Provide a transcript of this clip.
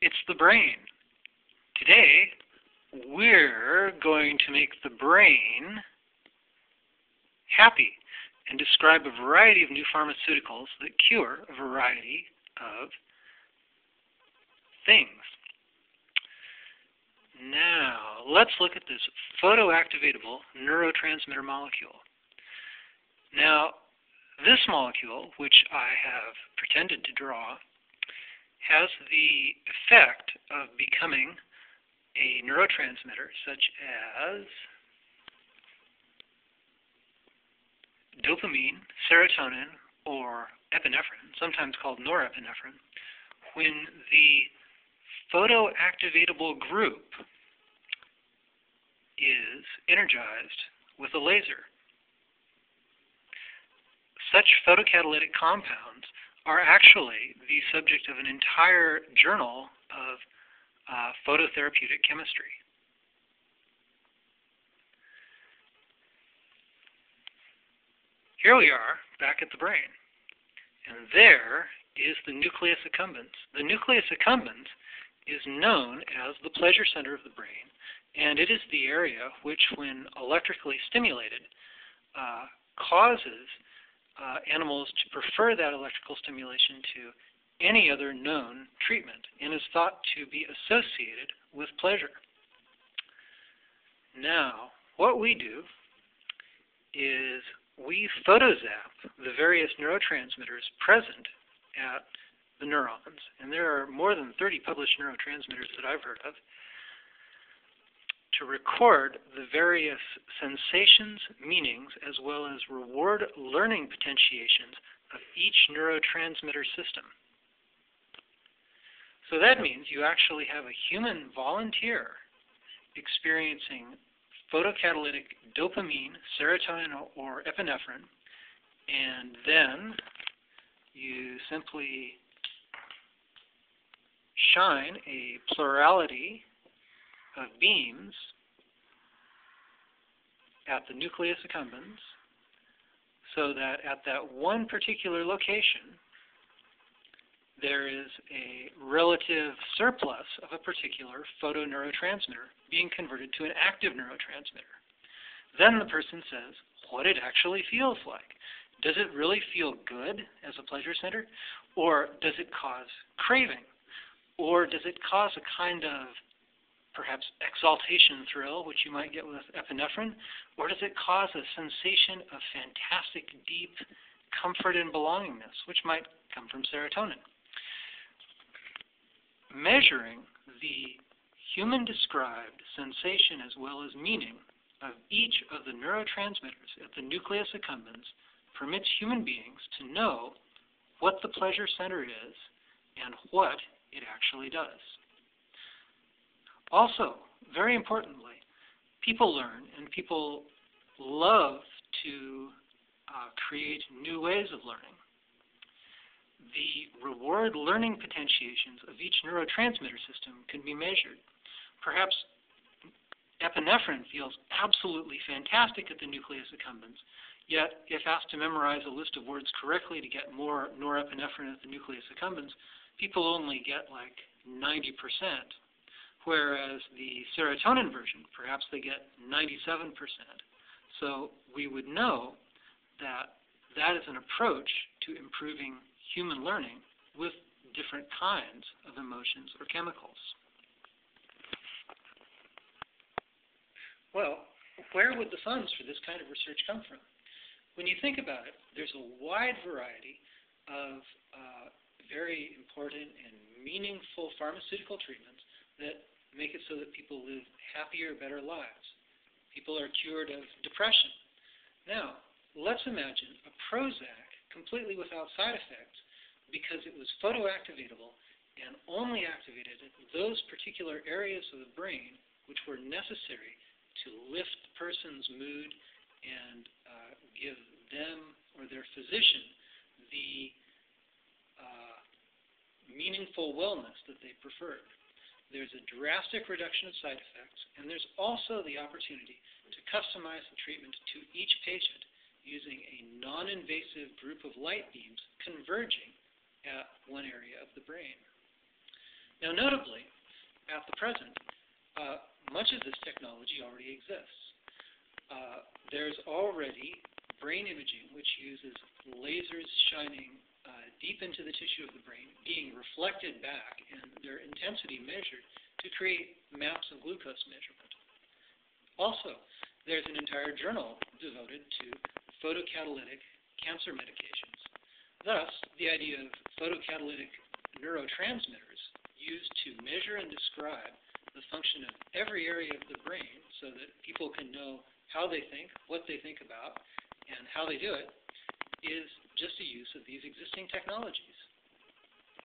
It's the brain. Today, we're going to make the brain happy and describe a variety of new pharmaceuticals that cure a variety of things. Now, let's look at this photoactivatable neurotransmitter molecule. Now, this molecule, which I have pretended to draw, has the effect of becoming a neurotransmitter such as dopamine, serotonin, or epinephrine, sometimes called norepinephrine, when the photoactivatable group is energized with a laser. Such photocatalytic compounds are actually the subject of an entire journal of phototherapeutic chemistry. Here we are, back at the brain, and there is the nucleus accumbens. The nucleus accumbens is known as the pleasure center of the brain, and it is the area which, when electrically stimulated, causes animals to prefer that electrical stimulation to any other known treatment, and is thought to be associated with pleasure. Now, what we do is we photozap the various neurotransmitters present at the neurons, and there are more than 30 published neurotransmitters that I've heard of, to record the various sensations, meanings, as well as reward learning potentiations of each neurotransmitter system. So that means you actually have a human volunteer experiencing photocatalytic dopamine, serotonin, or epinephrine, and then you simply shine a plurality of beams at the nucleus accumbens so that at that one particular location there is a relative surplus of a particular photoneurotransmitter being converted to an active neurotransmitter. Then the person says what it actually feels like. Does it really feel good as a pleasure center? Or does it cause craving? Or does it cause a kind of perhaps exaltation thrill, which you might get with epinephrine? Or does it cause a sensation of fantastic, deep comfort and belongingness, which might come from serotonin? Measuring the human-described sensation as well as meaning of each of the neurotransmitters at the nucleus accumbens permits human beings to know what the pleasure center is and what it actually does. Also, very importantly, people learn and people love to create new ways of learning. The reward learning potentiations of each neurotransmitter system can be measured. Perhaps epinephrine feels absolutely fantastic at the nucleus accumbens, yet if asked to memorize a list of words correctly to get more norepinephrine at the nucleus accumbens, people only get like 90%, whereas the serotonin version, perhaps they get 97%. So we would know that that is an approach to improving human learning with different kinds of emotions or chemicals. Well, where would the funds for this kind of research come from? When you think about it, there's a wide variety of very important and meaningful pharmaceutical treatments that make it so that people live happier, better lives. People are cured of depression. Now, let's imagine a Prozac completely without side effects because it was photoactivatable and only activated at those particular areas of the brain which were necessary to lift the person's mood and give them or their physician the meaningful wellness that they preferred. There's a drastic reduction of side effects, and there's also the opportunity to customize the treatment to each patient using a non-invasive group of light beams converging at one area of the brain. Now, notably, at the present, much of this technology already exists. There's already brain imaging which uses lasers shining deep into the tissue of the brain, being reflected back and their intensity measured to create maps of glucose measurement. Also, there's an entire journal devoted to photocatalytic cancer medications. Thus, the idea of photocatalytic neurotransmitters used to measure and describe the function of every area of the brain so that people can know how they think, what they think about, and how they do it, is just a use of these existing technologies.